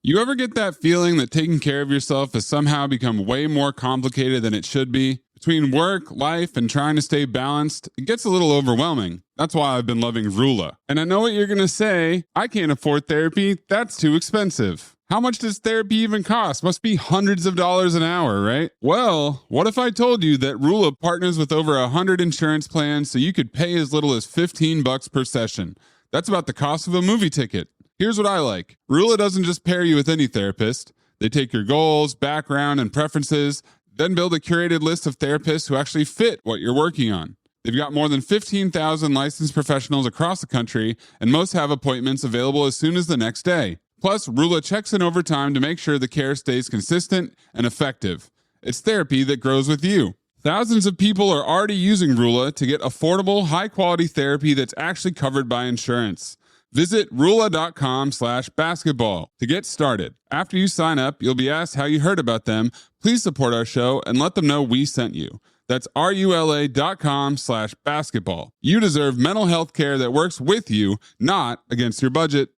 You ever get that feeling that taking care of yourself has somehow become way more complicated than it should be? Between work, life, and trying to stay balanced, it gets a little overwhelming. That's why I've been loving Rula. And I know what you're going to say. I can't afford therapy. That's too expensive. How much does therapy even cost? Must be hundreds of dollars an hour, right? Well, what if I told you that Rula partners with over 100 insurance plans so you could pay as little as $15 per session? That's about the cost of a movie ticket. Here's what I like. Rula doesn't just pair you with any therapist. They take your goals, background, and preferences, then build a curated list of therapists who actually fit what you're working on. They've got more than 15,000 licensed professionals across the country, and most have appointments available as soon as the next day. Plus, Rula checks in over time to make sure the care stays consistent and effective. It's therapy that grows with you. Thousands of people are already using Rula to get affordable, high-quality therapy that's actually covered by insurance. Visit Rula.com/basketball to get started. After you sign up, you'll be asked how you heard about them. Please support our show and let them know we sent you. That's RULA.com/basketball. You deserve mental health care that works with you, not against your budget.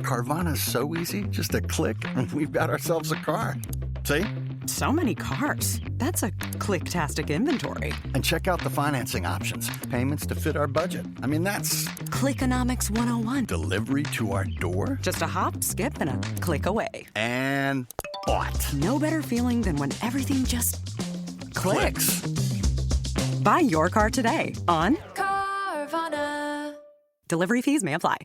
Carvana's so easy, just a click, and we've got ourselves a car. See? So many cars. That's a click-tastic inventory. And check out the financing options. Payments to fit our budget. I mean, that's Clickonomics 101. delivery to our door. Just a hop, skip, and a click away. And bought. No better feeling than when everything just clicks. Buy your car today on Carvana. Delivery fees may apply.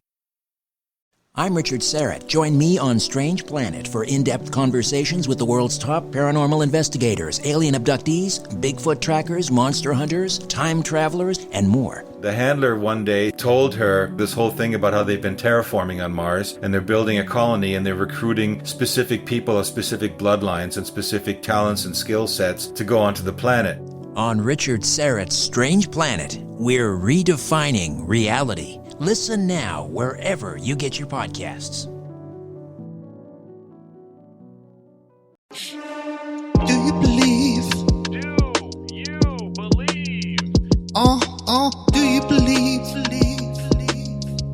I'm Richard Serrett. Join me on Strange Planet for in-depth conversations with the world's top paranormal investigators, alien abductees, Bigfoot trackers, monster hunters, time travelers, and more. The handler one day told her this whole thing about how they've been terraforming on Mars and they're building a colony and they're recruiting specific people of specific bloodlines and specific talents and skill sets to go onto the planet. On Richard Serrett's Strange Planet, we're redefining reality. Listen now wherever you get your podcasts. Do you believe? Do you believe? Do you believe?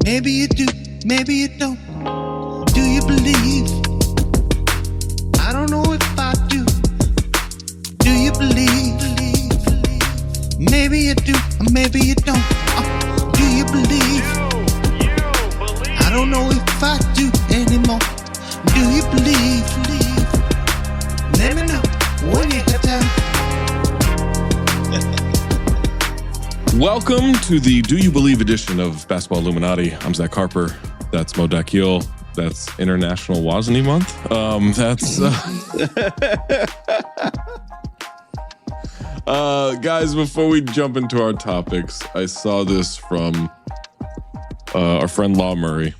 Maybe you do, maybe you don't. Do you believe? I don't know if I do. Do you believe? Maybe you do, or maybe you don't. Do you believe? I don't know if I do anymore. Do you believe? Let me know when you have time. Welcome to the Do You Believe edition of Basketball Illuminati. I'm Zach Harper. That's Dakhil. That's International Wosny Month. Guys, before we jump into our topics, I saw this from our friend Lambre.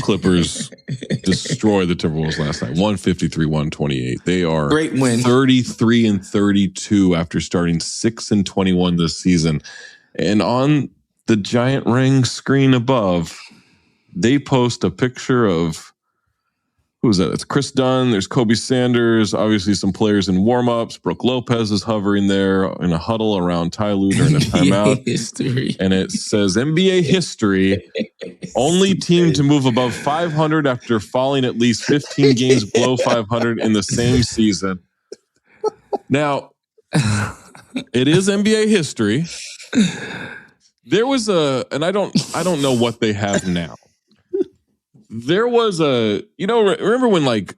Clippers destroy the Timberwolves last night, 153-128. They are great win, 33-32 after starting 6-21 this season. And on the giant ring screen above, they post a picture of who's that? It's Chris Dunn. There's Kobe Sanders. Obviously, some players in warm-ups. Brooke Lopez is hovering there in a huddle around Ty Lue during a timeout. history. And it says, NBA history, only team to move above 500 after falling at least 15 games below 500 in the same season. Now, it is NBA history. There was and I don't know what they have now. There was remember when like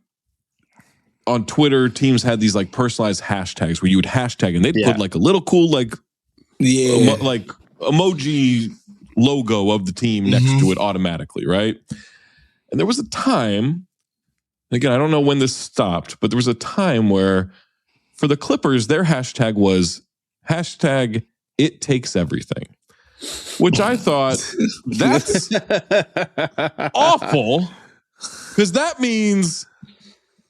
on Twitter teams had these like personalized hashtags where you would hashtag and they'd put like a little cool like emoji logo of the team next to it automatically, right? And there was a time, again, I don't know when this stopped, but there was a time where for the Clippers, their hashtag was hashtag it takes everything. Which I thought, that's awful, because that means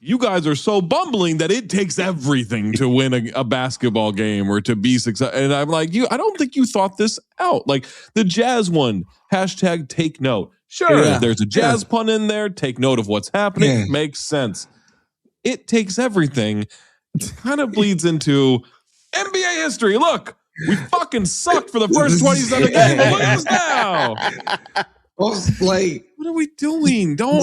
you guys are so bumbling that it takes everything to win a basketball game or to be successful. And I'm like, I don't think you thought this out. Like the Jazz one, hashtag take note. Sure, there's a Jazz pun in there. Take note of what's happening. Makes sense. It takes everything. Kind of bleeds into NBA history. Look. We fucking sucked for the first 27 games, but look at us now. Like What are we doing? Don't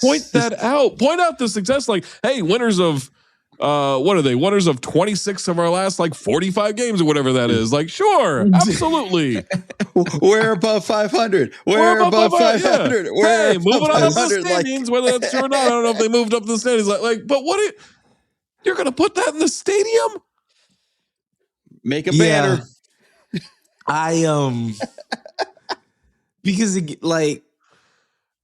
point that out. Point out the success. Like, hey, winners of what are they? Winners of 26 of our last 45 games or whatever that is. Like, sure, absolutely. We're above 500. We're above 500. Yeah. Hey, moving on up the standings, whether that's true or not. I don't know if they moved up the standings. But what? You're gonna put that in the stadium? Make a banner. Because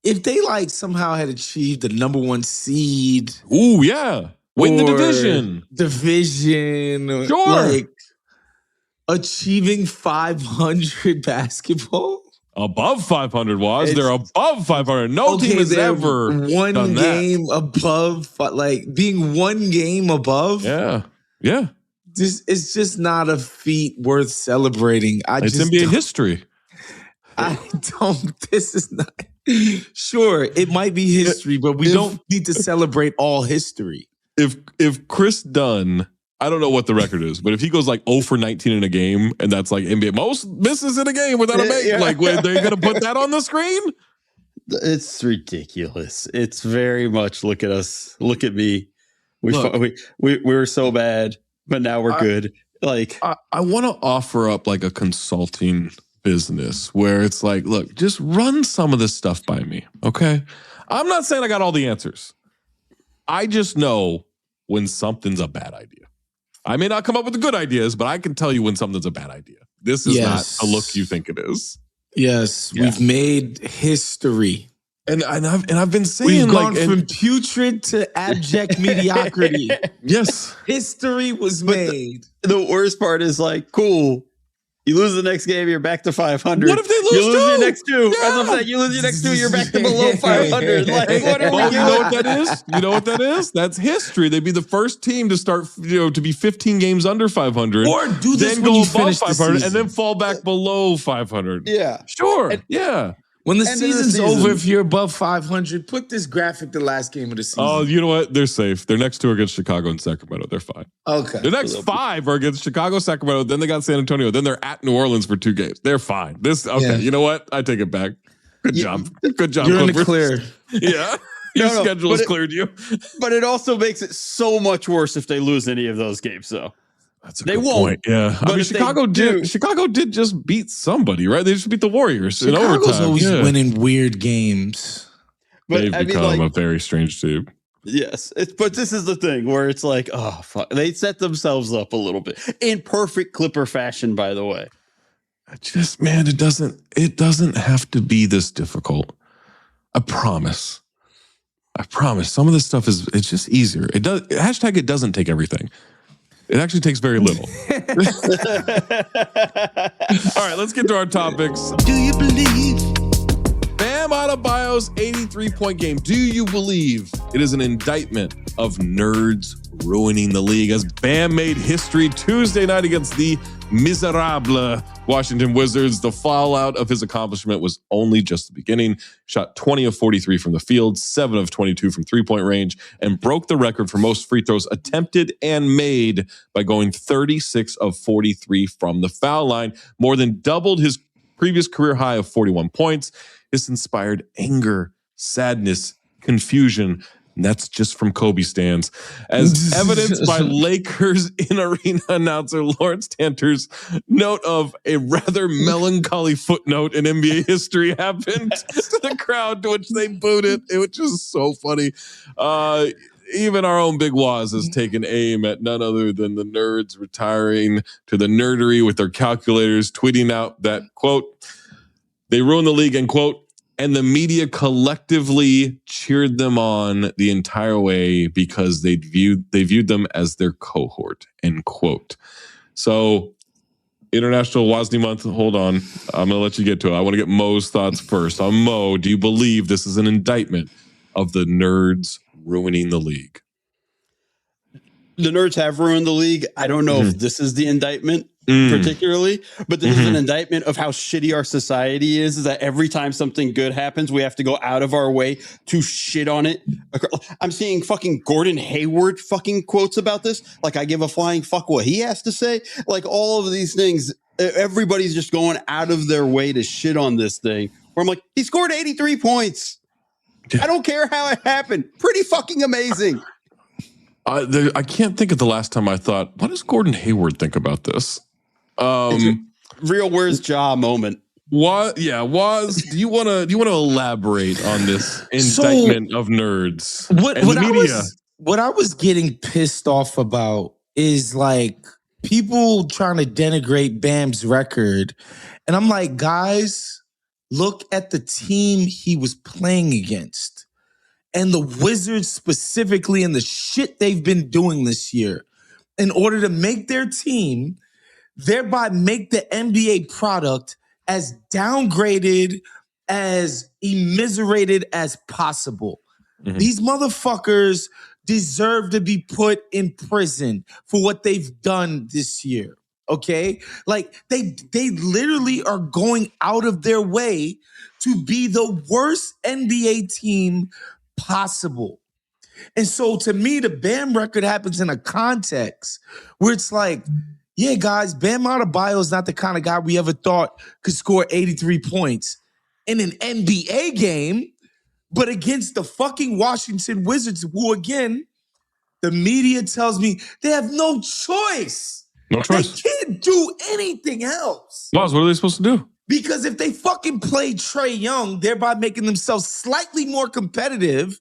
if they somehow had achieved the number 1 seed, ooh yeah, win the division, sure, achieving 500 basketball, above 500 was they're above 500. No team has ever one done game that. above, being one game above. Yeah. It's just not a feat worth celebrating. It's NBA history. This is not. Sure, it might be history, but we don't need to celebrate all history. If Chris Dunn, I don't know what the record is, but if he goes 0 for 19 in a game, and that's NBA most misses in a game without a make, when they're going to put that on the screen? It's ridiculous. It's very much look at us, look at me. We were so bad, but now we're good. I want to offer up a consulting business where it's look, just run some of this stuff by me, okay? I'm not saying I got all the answers. I just know when something's a bad idea. I may not come up with the good ideas, but I can tell you when something's a bad idea. This is not a look you think it is. Yes, we've made history. And I've been saying we've gone from putrid to abject mediocrity. Yes. History was made. The worst part is cool. You lose the next game, you're back to 500. What if they lose You lose your next 2. Yeah. As I'm saying, you lose your next 2, you're back to below 500. What are we You doing? know what that is? You know what that is? That's history. They'd be the first team to start, to be 15 games under 500. Or do this then when go you above finish the 500 and season. then fall back below 500. Yeah. Sure. Yeah. When the End of the season's season. over, if you're above 500, put this graphic the last game of the season. Oh, you know what? They're safe. Their next 2 are against Chicago and Sacramento. They're fine. Okay. The next 5 are against Chicago, Sacramento. Then they got San Antonio. Then they're at New Orleans for 2 games. They're fine. You know what? I take it back. Good job. Good job. You're in the Clippers. clear. Yeah. Your schedule has cleared you. But it also makes it so much worse if they lose any of those games, though. That's a They good won't. point. Yeah. But I mean, if they Chicago did just beat somebody, right? They just beat the Warriors in Chicago's overtime. always winning weird games. But They've become a very strange team. Yes. But this is the thing where it's oh, fuck. They set themselves up a little bit. In perfect Clipper fashion, by the way. It doesn't have to be this difficult. I promise. Some of this stuff it's just easier. It doesn't take everything. It actually takes very little. All right, let's get to our topics. Do you believe? Bam Adebayo's 83-point game. Do you believe it is an indictment of nerds ruining the league? As Bam made history Tuesday night against the miserable Washington Wizards, the fallout of his accomplishment was only just the beginning. Shot 20 of 43 from the field, 7 of 22 from three-point range, and broke the record for most free throws attempted and made by going 36 of 43 from the foul line, more than doubled his previous career high of 41 points. This inspired anger, sadness, confusion, and that's just from Kobe stands. As evidenced by Lakers in-arena announcer Lawrence Tanter's note of a rather melancholy footnote in NBA history happened to the crowd, to which they booed it, which is so funny. Even our own Big Waz has taken aim at none other than the nerds retiring to the nerdery with their calculators, tweeting out that, quote, they ruined the league, and quote, and the media collectively cheered them on the entire way because they viewed them as their cohort, end quote. So International Wosny Month, hold on. I'm going to let you get to it. I want to get Mo's thoughts first. Mo, do you believe this is an indictment of the nerds ruining the league? The nerds have ruined the league. I don't know if this is the indictment particularly, but this is an indictment of how shitty our society is that every time something good happens, we have to go out of our way to shit on it. I'm seeing fucking Gordon Hayward fucking quotes about this. I give a flying fuck what he has to say. All of these things, everybody's just going out of their way to shit on this thing. where I'm like, he scored 83 points. I don't care how it happened. Pretty fucking amazing. I can't think of the last time I thought, what does Gordon Hayward think about this? Real where's Ja moment. What? Yeah, do you want to elaborate on this indictment of nerds? What I was getting pissed off about is like people trying to denigrate Bam's record. And I'm like, guys, look at the team he was playing against. And the Wizards specifically and the shit they've been doing this year in order to make their team, thereby make the NBA product as downgraded, as immiserated as possible. Mm-hmm. These motherfuckers deserve to be put in prison for what they've done this year. Okay? Like they literally are going out of their way to be the worst NBA team possible. And so to me, the Bam record happens in a context where it's like, yeah, guys, Bam Adebayo is not the kind of guy we ever thought could score 83 points in an NBA game, but against the fucking Washington Wizards, who, again, the media tells me they have no choice. No choice. They can't do anything else. What are they supposed to do? Because if they fucking play Trae Young, thereby making themselves slightly more competitive,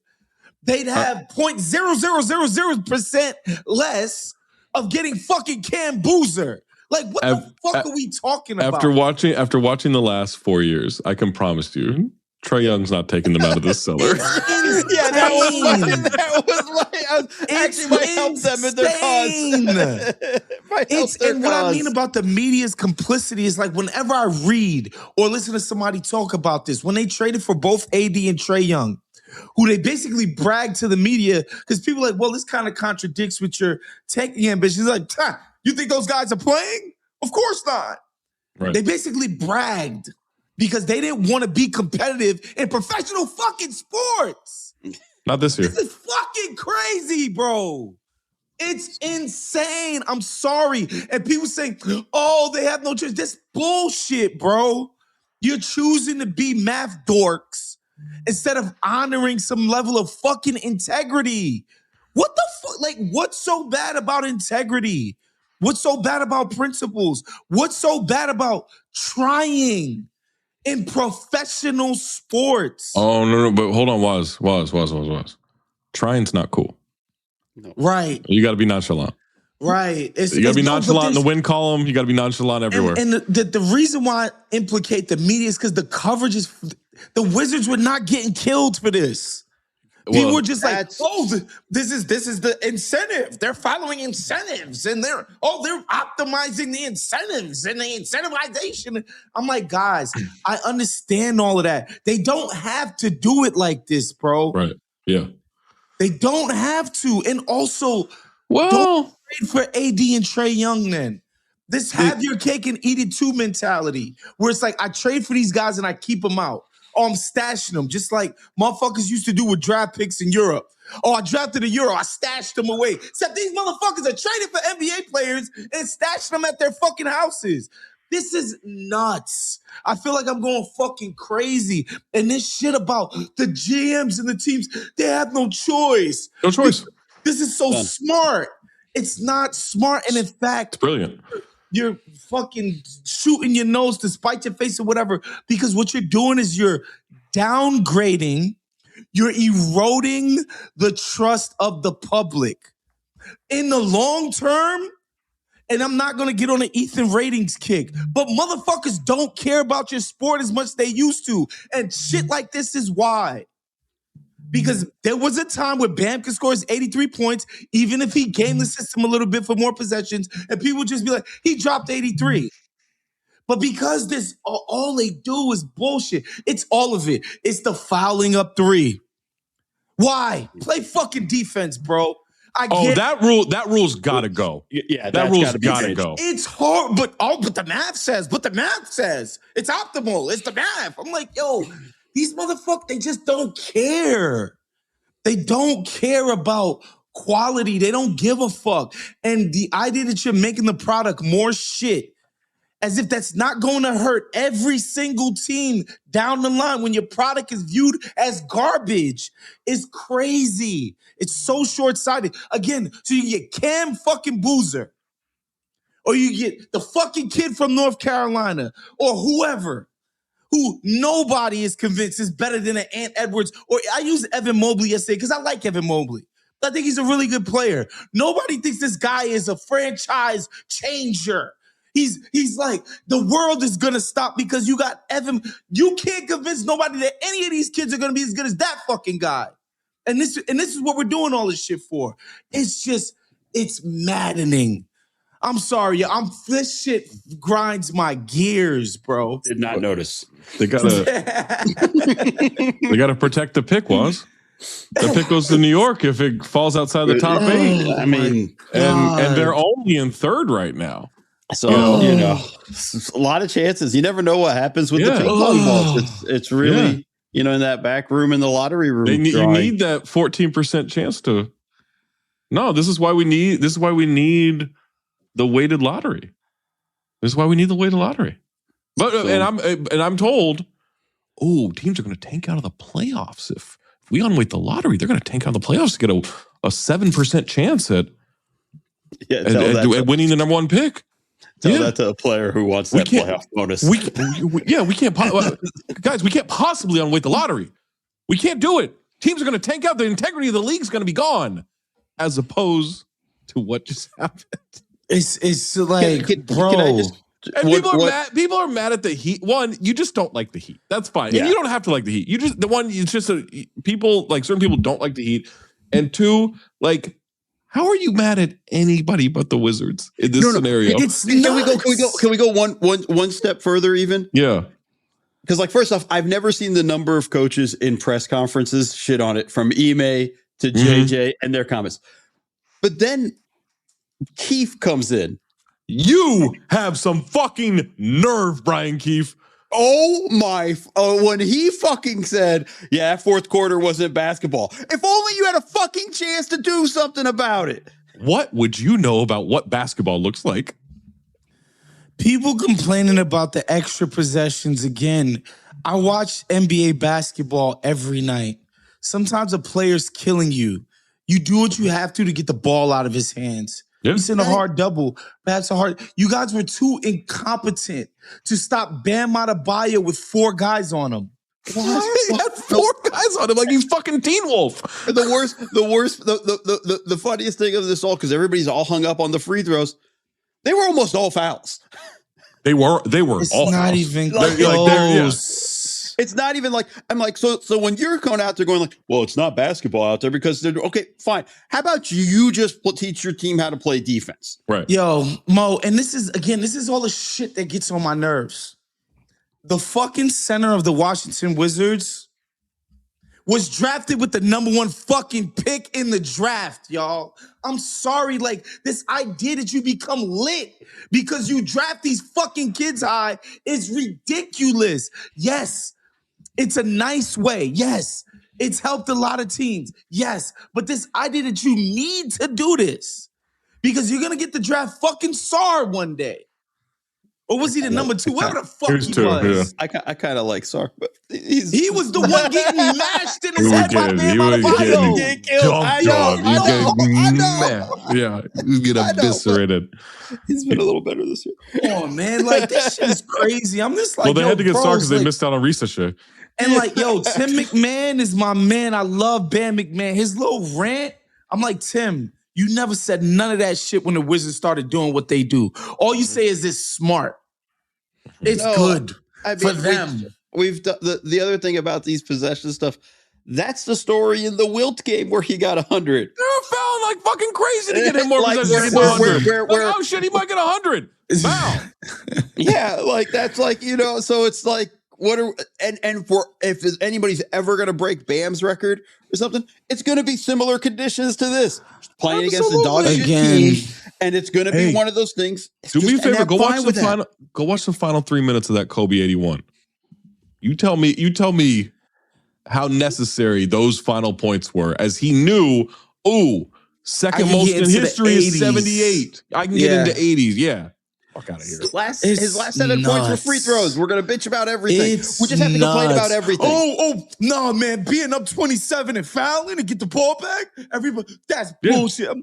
they'd have 0.0000% less of getting fucking Cam Boozer. Like, what the fuck are we talking about? After watching the last 4 years, I can promise you, Trae Young's not taking them out of the cellar. That might help them in their cause. And what I mean about the media's complicity is like whenever I read or listen to somebody talk about this, when they traded for both AD and Trae Young, who they basically brag to the media because people are like, well, this kind of contradicts with your tanking ambitions. Like, you think those guys are playing? Of course not. Right. They basically bragged because they didn't want to be competitive in professional fucking sports. Not this year. This is fucking crazy, bro. It's insane. I'm sorry. And people saying, oh, they have no choice. That's bullshit, bro. You're choosing to be math dorks instead of honoring some level of fucking integrity. What the fuck? Like, what's so bad about integrity? What's so bad about principles? What's so bad about trying in professional sports? Oh, no, but hold on, was. Trying's not cool. No. Right. You got to be nonchalant. Right. You got to be nonchalant in the win column. You got to be nonchalant everywhere. And the reason why I implicate the media is because the coverage is, the Wizards were not getting killed for this. People were just like, oh, this is the incentive. They're following incentives and they're optimizing the incentives and the incentivization. I'm like, guys, I understand all of that. They don't have to do it like this, bro. Right. Yeah. They don't have to. And also, well, don't trade for AD and Trae Young then. This have your cake and eat it too mentality, where it's like, I trade for these guys and I keep them out. Oh, I'm stashing them, just like motherfuckers used to do with draft picks in Europe. Oh, I drafted a Euro, I stashed them away. Except these motherfuckers are trading for NBA players and stashing them at their fucking houses. This is nuts. I feel like I'm going fucking crazy. And this shit about the GMs and the teams, they have no choice. No choice. This is so smart. It's not smart. And in fact, it's brilliant. You're fucking shooting your nose to spite your face or whatever, because what you're doing is you're downgrading, you're eroding the trust of the public. In the long term, and I'm not going to get on an Ethan ratings kick, but motherfuckers don't care about your sport as much as they used to. And shit like this is why. Because there was a time where Bam could score his 83 points, even if he gamed the system a little bit for more possessions, and people would just be like, he dropped 83. But because this, all they do is bullshit. It's all of it. It's the fouling up three. Why? Play fucking defense, bro. That rule's got to go. Yeah, that rule's got to go. It's hard, but the math says it's optimal. It's the math. I'm like, yo, these motherfuckers, they just don't care. They don't care about quality. They don't give a fuck. And the idea that you're making the product more shit as if that's not going to hurt every single team down the line when your product is viewed as garbage is crazy. It's so short-sighted. Again, so you get Cam fucking Boozer, or you get the fucking kid from North Carolina, or whoever, who nobody is convinced is better than an Ant Edwards. Or I used Evan Mobley yesterday because I like Evan Mobley. I think he's a really good player. Nobody thinks this guy is a franchise changer. He's like, the world is going to stop because you got Evan. You can't convince nobody that any of these kids are going to be as good as that fucking guy. And this is what we're doing all this shit for. It's maddening. I'm sorry, this shit grinds my gears, bro. Did not notice. They gotta protect the pick, Was. The pick goes to New York if it falls outside the top 8. I mean, and they're only in 3rd right now. So, a lot of chances. You never know what happens with the ping pong balls. It's really, in that back room in the lottery room. You need that 14% chance to. No, this is why we need the weighted lottery. This is why we need the weighted lottery. But and I'm told, teams are going to tank out of the playoffs if we unweight the lottery. They're going to tank out of the playoffs to get a 7% chance at winning the number 1 pick. Tell that to a player who wants that playoff bonus. We can't, guys. We can't possibly unweight the lottery. We can't do it. Teams are going to tank out. The integrity of the league is going to be gone, as opposed to what just happened. It's like, bro. People are mad at the Heat. One, you just don't like the Heat. That's fine. Yeah. And you don't have to like the Heat. People like certain people don't like the Heat. And 2, like, how are you mad at anybody but the Wizards in this scenario? Can we go one step further even? Yeah. Because, like, first off, I've never seen the number of coaches in press conferences shit on it, from Ime to JJ and their comments. But then Keefe comes in. You have some fucking nerve, Brian Keefe. When he fucking said, that 4th quarter wasn't basketball. If only you had a fucking chance to do something about it. What would you know about what basketball looks like? People complaining about the extra possessions again. I watch NBA basketball every night. Sometimes a player's killing you. You do what you have to get the ball out of his hands. Yeah. He's in a hard double. That's a hard. You guys were too incompetent to stop Bam Adebayo with 4 guys on him. He had 4 guys on him like he's fucking Teen Wolf. And the funniest thing of this all, because everybody's all hung up on the free throws, they were almost all fouls. They were it's all not fouls. Even close. It's not even like, I'm like, so when you're going out there going like, well, it's not basketball out there because they're, okay, fine. How about you just teach your team how to play defense? Right. Yo, Mo, and this is all the shit that gets on my nerves. The fucking center of the Washington Wizards was drafted with the number 1 fucking pick in the draft, y'all. I'm sorry, like, this idea that you become lit because you draft these fucking kids high is ridiculous. Yes, it's a nice way. Yes, it's helped a lot of teams. Yes, but this idea that you need to do this because you're going to get the draft fucking Sarr one day. Or was he the number 2? Whatever the fuck he was. Yeah. I kind of like Sarr, but he was the one getting mashed in his head by Bam Adebayo. Getting killed. I know. Yeah, he's getting eviscerated. He's been a little better this year. Come on, man. Like, this shit is crazy. I'm just like, well, they had to get Sarr because they missed out on Risa shit. And like, Tim McMahon is my man. I love Bam McMahon. His little rant, I'm like, Tim, you never said none of that shit when the Wizards started doing what they do. All you say is it's smart. It's good for them. We've done the other thing about these possession stuff. That's the story in the Wilt game where he got 100. They're fouling like fucking crazy to get him more possessions. Oh shit, he might get 100. Wow. Yeah, like that's like, so it's like, if anybody's ever going to break Bam's record or something, it's going to be similar conditions to this. Playing against the dog shit team, and it's going to be one of those things. Do me a favor, go watch the final 3 minutes of that Kobe 81. You tell me how necessary those final points were, as he knew, second most in history is 78. I can get into 80s, yeah. Fuck out of here. His last 7 points were free throws. We're gonna bitch about everything. We just have to complain about everything. No, man, being up 27 and fouling and get the ball back. Everybody, that's bullshit.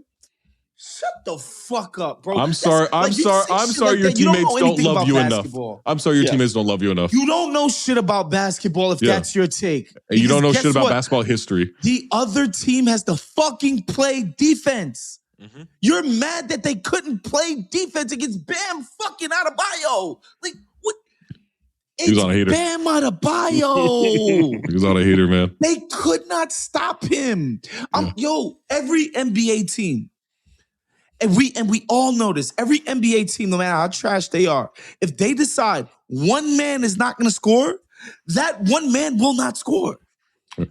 Shut the fuck up, bro. I'm sorry. I'm sorry. Your teammates don't love you enough. I'm sorry. Your teammates don't love you enough. You don't know shit about basketball if that's your take. And you don't know shit about basketball history. The other team has to fucking play defense. Mm-hmm. You're mad that they couldn't play defense against Bam fucking Adebayo. Like, what? He was on a heater. Bam Adebayo. He was on a heater, man. They could not stop him. Every NBA team, and we all know this, every NBA team, no matter how trash they are, if they decide one man is not going to score, that one man will not score.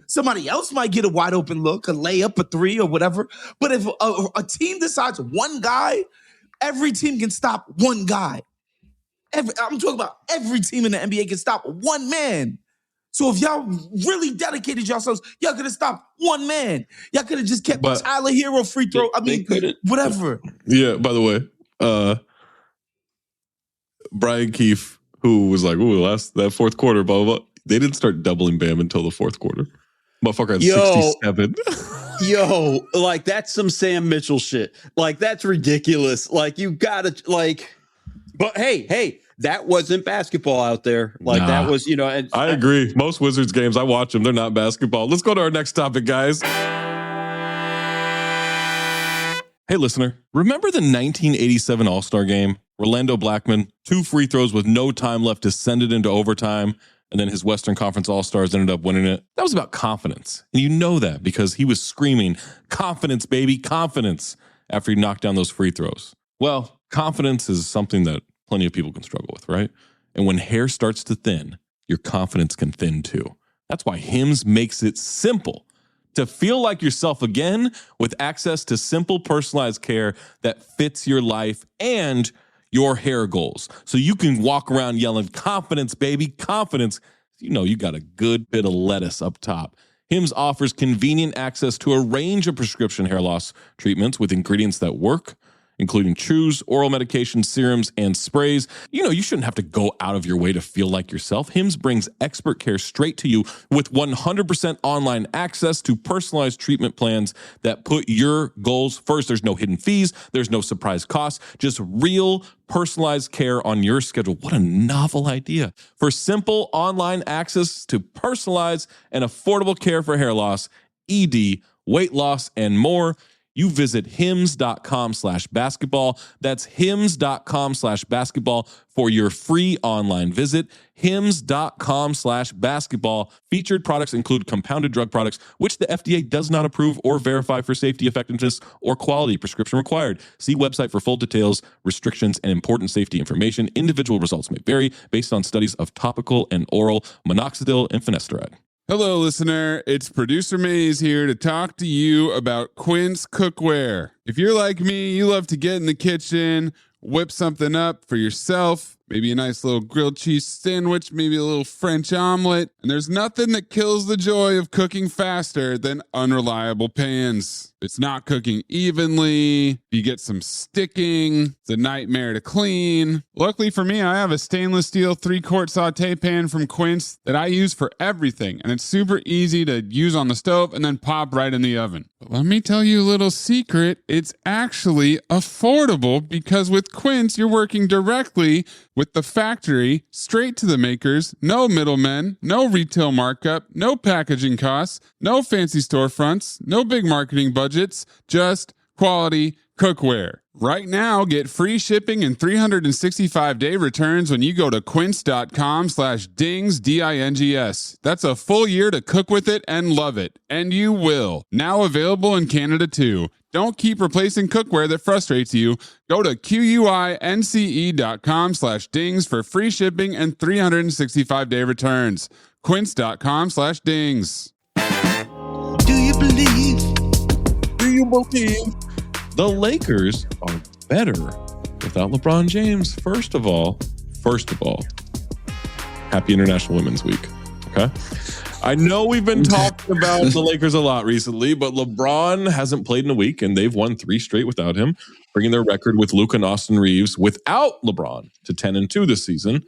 Somebody else might get a wide open look, a layup, a three, or whatever. But if a team decides one guy, every team can stop one guy. I'm talking about every team in the NBA can stop one man. So if y'all really dedicated yourselves, y'all could have stopped one man. Y'all could have just kept Tyler Hero free throw. I mean, whatever. Yeah, by the way, Brian Keefe, who was like, that fourth quarter, blah, blah, blah. They didn't start doubling Bam until the fourth quarter. Motherfucker had 67. Like that's some Sam Mitchell shit. Like that's ridiculous. Like you gotta but hey, that wasn't basketball out there. Like that was, and I agree. Most Wizards games, I watch them. They're not basketball. Let's go to our next topic, guys. Hey, listener, remember the 1987 All-Star game? Rolando Blackman, 2 free throws with no time left to send it into overtime. And then his Western Conference All-Stars ended up winning it. That was about confidence. And you know that because he was screaming, confidence, baby, confidence, after he knocked down those free throws. Well, confidence is something that plenty of people can struggle with, right? And when hair starts to thin, your confidence can thin too. That's why Hims makes it simple to feel like yourself again with access to simple personalized care that fits your life and your hair goals. So you can walk around yelling, confidence, baby, confidence. You got a good bit of lettuce up top. Hims offers convenient access to a range of prescription hair loss treatments with ingredients that work, including chews, oral medications, serums, and sprays. You shouldn't have to go out of your way to feel like yourself. Hims brings expert care straight to you with 100% online access to personalized treatment plans that put your goals first. There's no hidden fees. There's no surprise costs. Just real personalized care on your schedule. What a novel idea. For simple online access to personalized and affordable care for hair loss, ED, weight loss, and more, you visit hims.com/basketball. That's hims.com/basketball for your free online visit. hims.com/basketball. Featured products include compounded drug products, which the FDA does not approve or verify for safety, effectiveness, or quality. Prescription required. See website for full details, restrictions, and important safety information. Individual results may vary based on studies of topical and oral minoxidil and finasteride. Hello, listener. It's Producer Maze here to talk to you about Quince cookware. If you're like me, you love to get in the kitchen, whip something up for yourself, maybe a nice little grilled cheese sandwich, maybe a little French omelet. And there's nothing that kills the joy of cooking faster than unreliable pans. It's not cooking evenly. You get some sticking. It's a nightmare to clean. Luckily for me, I have a stainless steel 3-quart saute pan from Quince that I use for everything. And it's super easy to use on the stove and then pop right in the oven. But let me tell you a little secret. It's actually affordable because with Quince, you're working directly with the factory, straight to the makers, no middlemen, no retail markup, no packaging costs, no fancy storefronts, no big marketing budgets, just quality cookware. Right now, get free shipping and 365-day returns when you go to quince.com/dings, D-I-N-G-S. That's a full year to cook with it and love it. And you will. Now available in Canada too. Don't keep replacing cookware that frustrates you. Go to quince.com/dings for free shipping and 365-day returns. Quince.com/dings. Do you believe? Do you believe? The Lakers are better without LeBron James. First of all, happy International Women's Week. Okay. I know we've been talking about the Lakers a lot recently, but LeBron hasn't played in a week, and they've won 3 straight without him, bringing their record with Luka and Austin Reeves without LeBron to 10-2 this season.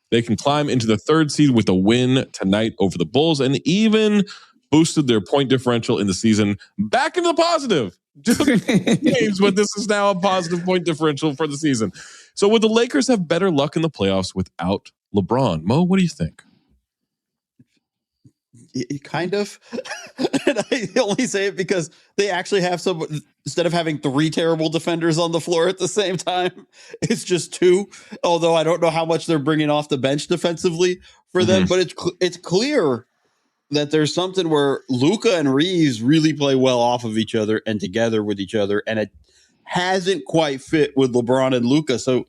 They can climb into the 3rd seed with a win tonight over the Bulls, and even boosted their point differential in the season back into the positive. Games, but this is now a positive point differential for the season. So would the Lakers have better luck in the playoffs without LeBron? Mo, what do you think? Kind of. And I only say it because they actually have some, instead of having 3 terrible defenders on the floor at the same time, it's just 2. Although I don't know how much they're bringing off the bench defensively for them, but it's clear that there's something where Luka and Reeves really play well off of each other and together with each other. And it hasn't quite fit with LeBron and Luka. So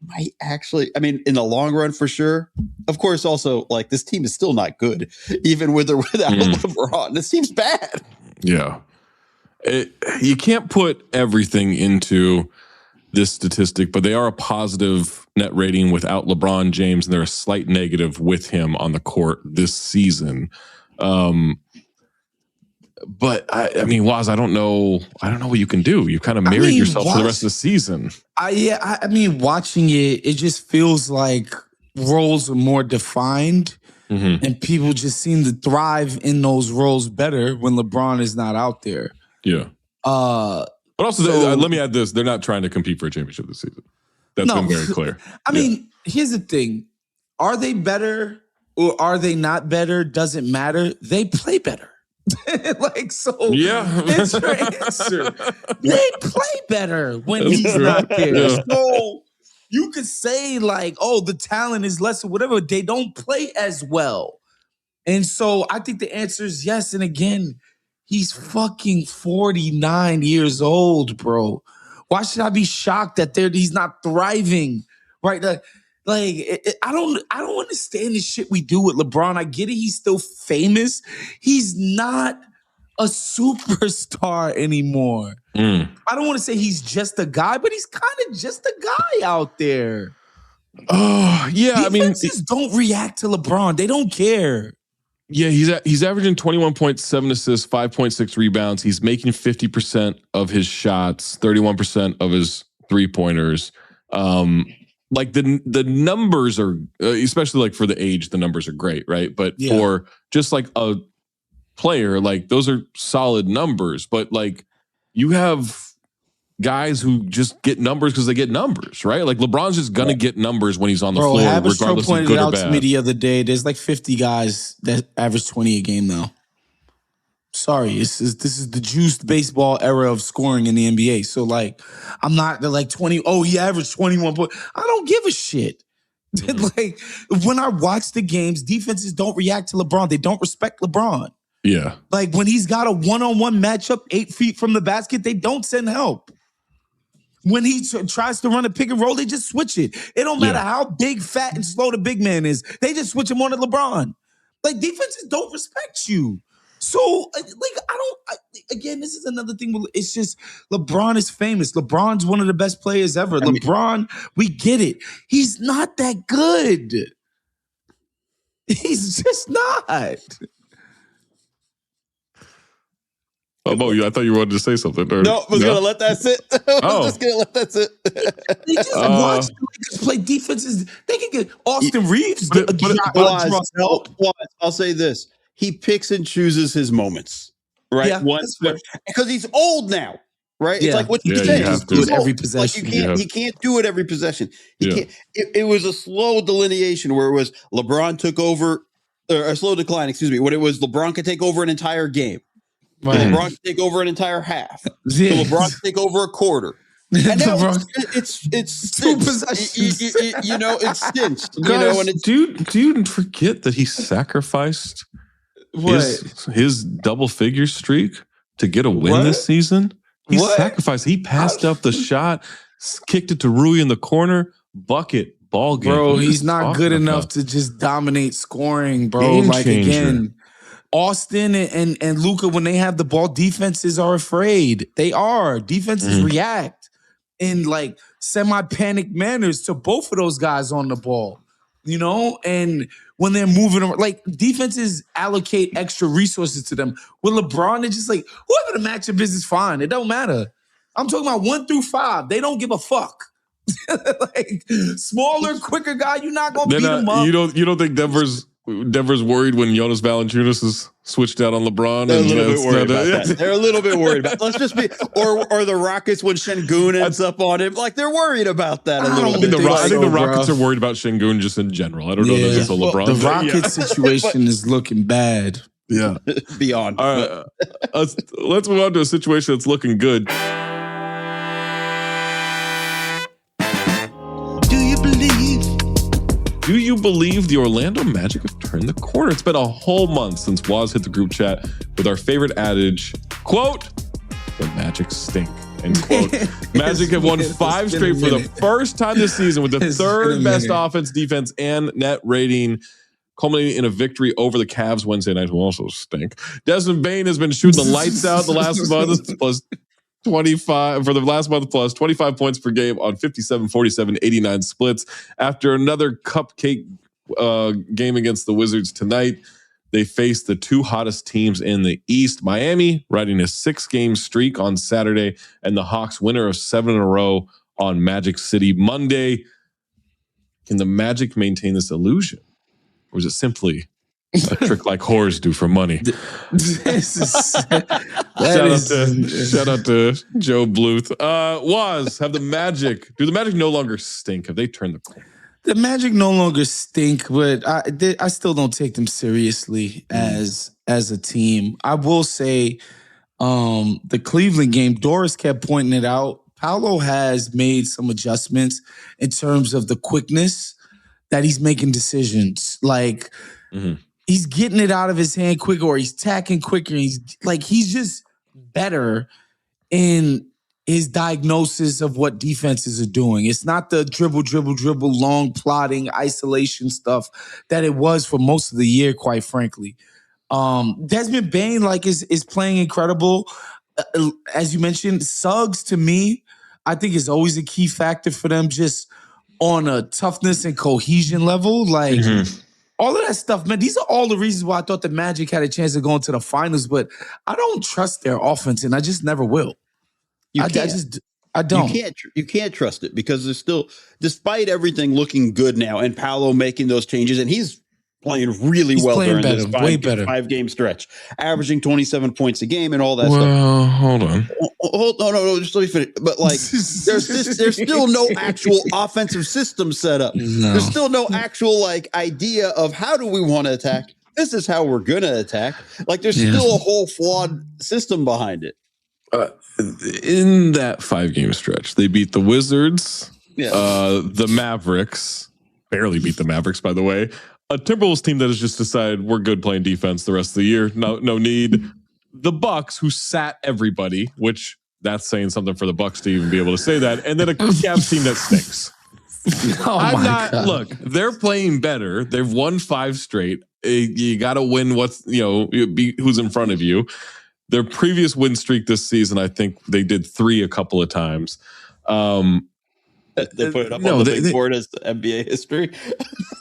might actually, I mean, in the long run for sure. Of course, also, like, this team is still not good, even with or without LeBron. This team's bad. Yeah. You can't put everything into this statistic, but they are a positive net rating without LeBron James, and they're a slight negative with him on the court this season. But I mean, Waz, I don't know what you can do. You've kind of married yourself for the rest of the season. I mean, watching it just feels like roles are more defined, and people just seem to thrive in those roles better when LeBron is not out there. Yeah. But also, let me add this: they're not trying to compete for a championship this season. That's been very clear. I mean, here's the thing: are they better or are they not better? Doesn't matter. They play better. Yeah. It's your answer. They play better when he's not there. Yeah. So you could say like, oh, the talent is less or whatever. They don't play as well. And so I think the answer is yes. And again, he's fucking 49 years old, bro. Why should I be shocked that he's not thriving? Right? I don't understand the shit we do with LeBron. I get it. He's still famous. He's not a superstar anymore. I don't want to say he's just a guy, but he's kind of just a guy out there. Oh, yeah. Defenses don't react to LeBron. They don't care. Yeah, he's averaging 21.7 assists, 5.6 rebounds. He's making 50% of his shots, 31% of his 3-pointers. Like the numbers are, especially like for the age, the numbers are great, right? But for just like a player, like those are solid numbers. But like you have guys who just get numbers because they get numbers, right? Like LeBron's just gonna get numbers when he's on the floor, regardless of good or bad. Pointed out to me the other day, there's like 50 guys that average 20 a game now. Sorry, this is the juiced baseball era of scoring in the NBA. So like, I'm not like 20. Oh, he averaged 21 points. I don't give a shit. Like when I watch the games, defenses don't react to LeBron. They don't respect LeBron. Yeah. Like when he's got a one-on-one matchup 8 feet from the basket, they don't send help. When he tries to run a pick and roll, they just switch it. It don't matter how big, fat, and slow the big man is. They just switch him on to LeBron. Like defenses don't respect you. So, again, this is another thing. It's just LeBron is famous. LeBron's one of the best players ever. LeBron, we get it. He's not that good. He's just not. Oh, Mo, I thought you wanted to say something. No, I was going to let that sit. I was just going to let that sit. They just watch the Lakers play defenses. They can get Austin Reeves. I'll say this. He picks and chooses his moments, right? Yeah, because he's old now, right? Yeah. It's like what you say. You have to do it every possession. Like he can't do it every possession. Can't. It was a slow delineation where it was LeBron took over, or a slow decline, excuse me, when it was LeBron could take over an entire game. Right. LeBron could take over an entire half. So LeBron could take over a quarter. And now it's two possessions. It's cinched. Guys, do you forget that he sacrificed his double figure streak to get a win this season? He sacrificed. He passed up the shot, kicked it to Rui in the corner, bucket, ball game. Bro, he's not good enough to just dominate scoring, bro. Game like changer. Again, Austin and Luka, when they have the ball, defenses are afraid. They are. Defenses react in like semi-panic manners to both of those guys on the ball. And when they're moving around. Like, defenses allocate extra resources to them. With LeBron, it's just like, whoever the matchup is fine. It don't matter. I'm talking about 1 through 5. They don't give a fuck. Like, smaller, quicker guy, you're not going to beat him up. You don't think Denver's worried when Jonas Valanciunas is switched out on LeBron? They're a little bit worried about that. They're a little bit worried about. Let's just be, or the Rockets when Şengün ends up on him. Like, they're worried about that a little bit. I think the Rockets are worried about Şengün just in general. I don't know that it's a LeBron. The Rockets situation is looking bad. Yeah, beyond. All right, let's move on to a situation that's looking good. Do you believe the Orlando Magic have turned the corner? It's been a whole month since Woz hit the group chat with our favorite adage, quote, the Magic stink, end quote. Magic have won 5 straight for the first time this season with the third best offense, defense, and net rating, culminating in a victory over the Cavs Wednesday night, who also stink. Desmond Bane has been shooting the lights out the last month, plus 25 for the last month, plus 25 points per game on 57, 47, 89 splits. After another cupcake game against the Wizards tonight, they face the 2 hottest teams in the East. Miami riding a 6-game streak on Saturday, and the Hawks winner of 7 in a row on Magic City Monday. Can the Magic maintain this illusion? Or is it simply a trick like whores do for money? Shout out to Joe Bluth. Do the Magic no longer stink? Have they turned the corner? The Magic no longer stink, but I still don't take them seriously as a team. I will say the Cleveland game, Doris kept pointing it out. Paolo has made some adjustments in terms of the quickness that he's making decisions. Like, he's getting it out of his hand quicker, or he's tacking quicker. He's just better in his diagnosis of what defenses are doing. It's not the dribble, long plotting, isolation stuff that it was for most of the year, quite frankly. Desmond Bane, is playing incredible. As you mentioned, Suggs, to me, I think is always a key factor for them, just on a toughness and cohesion level. All of that stuff, man, these are all the reasons why I thought the Magic had a chance of going to the finals, but I don't trust their offense, and I just never will. I don't. You can't trust it because there's still, despite everything looking good now, and Paolo making those changes, and he's playing really well during this 5-game stretch, averaging 27 points a game and all that stuff. Well, hold on. No, just let me finish. But there's still no actual offensive system set up. No. There's still no actual idea of how do we want to attack. This is how we're gonna attack. There's still a whole flawed system behind it. In that 5-game stretch, they beat the Wizards, the Mavericks, barely beat the Mavericks, by the way. A Timberwolves team that has just decided we're good playing defense the rest of the year. No need. The Bucks, who sat everybody, which that's saying something for the Bucks to even be able to say that. And then a Cavs team that stinks. God. Look, they're playing better. They've won 5 straight. You got to win who's in front of you. Their previous win streak this season, I think they did 3 a couple of times. They put it up on the big board as the NBA history.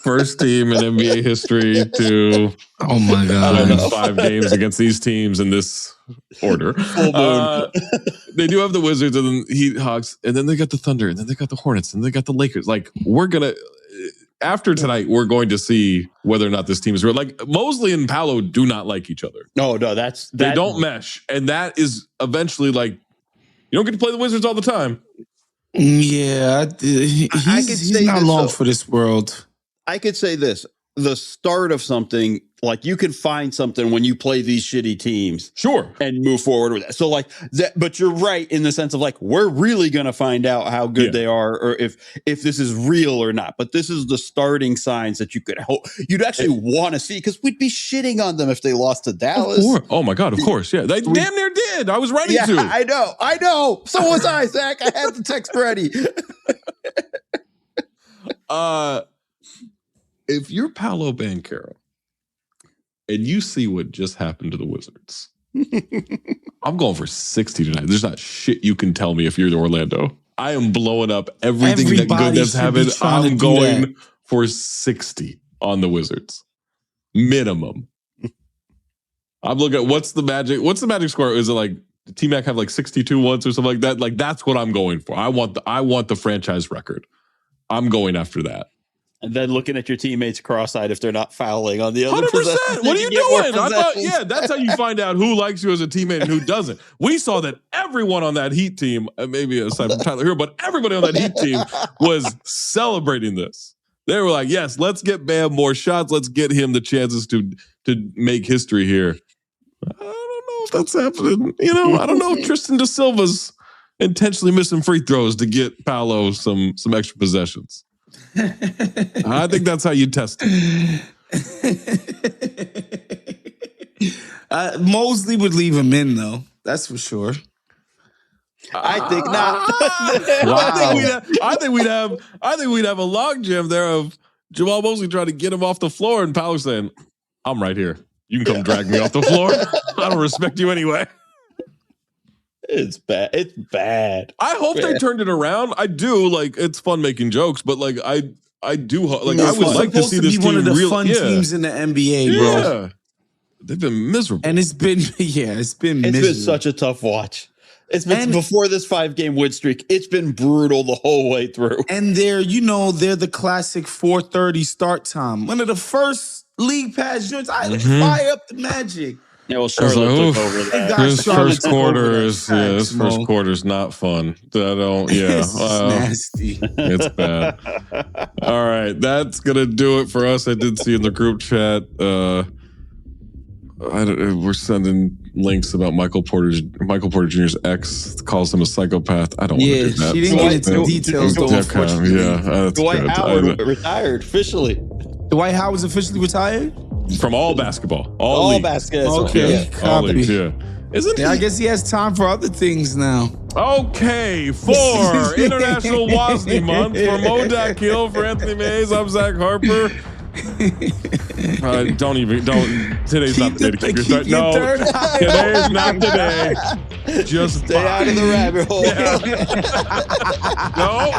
First team in NBA history to win 5 games against these teams in this order. They do have the Wizards and then Heat, Hawks, and then they got the Thunder, and then they got the Hornets, and they got the Lakers. After tonight, we're going to see whether or not this team is real. Mosley and Paolo do not like each other. No, they don't mesh, and that is eventually you don't get to play the Wizards all the time. Yeah, he's not long for this world. I could say this. The start of something, you can find something when you play these shitty teams. Sure. And move forward with that. So that, but you're right in the sense of we're really going to find out how good they are or if this is real or not. But this is the starting signs that you could hope you'd actually want to see, because we'd be shitting on them if they lost to Dallas. Oh my God, of course. Yeah. They damn near did. I was ready to. I know. So was I, Zach. I had the text ready. If you're Paolo Banchero and you see what just happened to the Wizards, I'm going for 60 tonight. There's not shit you can tell me if you're Orlando. I am blowing up everything that good that's happened. I'm going for 60 on the Wizards. Minimum. I'm looking at what's the magic score? Is it like T-Mac have like 62 once or something like that? Like that's what I'm going for. I want the franchise record. I'm going after that. And then looking at your teammates cross-eyed if they're not fouling on the other 100%. What are you doing? That's how you find out who likes you as a teammate and who doesn't. We saw that everyone on that Heat team, maybe aside from Tyler Hero, but everybody on that Heat team was celebrating this. They were like, yes, let's get Bam more shots. Let's get him the chances to make history here. I don't know if that's happening. I don't know if Tristan da Silva's intentionally missing free throws to get Paolo some extra possessions. I think that's how you test it. Mosley would leave him in, though. That's for sure. I think not. Wow. I think we'd have a logjam there of Jamal Mosley trying to get him off the floor and Paolo saying, "I'm right here. You can come drag me off the floor. I don't respect you anyway." It's bad. It's bad. I hope they turned it around. I do. Like, it's fun making jokes, but like, I do. Like, I would like to see this team one of the fun teams in the NBA, bro. Yeah. They've been miserable, and it's been such a tough watch. It's been before this 5-game win streak. It's been brutal the whole way through. And they're the classic 4:30 start time. One of the first league pass joints. I fire up the Magic. Yeah, well, Charlotte took over that. This first quarter is not fun. It's nasty. It's bad. All right, that's gonna do it for us. I did see in the group chat. We're sending links about Michael Porter Jr.'s ex calls him a psychopath. I don't want to do that. She didn't get into details though. Dwight Howard retired officially. Dwight Howard's officially retired? From all basketball. All basketball. Okay. Yeah, all leagues, yeah. I guess he has time for other things now. Okay, for International Wosny Month, for Mo Dakhil, for Anthony Mays, I'm Zach Harper. Today's not the day to keep your third. No, today's not the day. Just stay out of the rabbit hole. Yeah. No.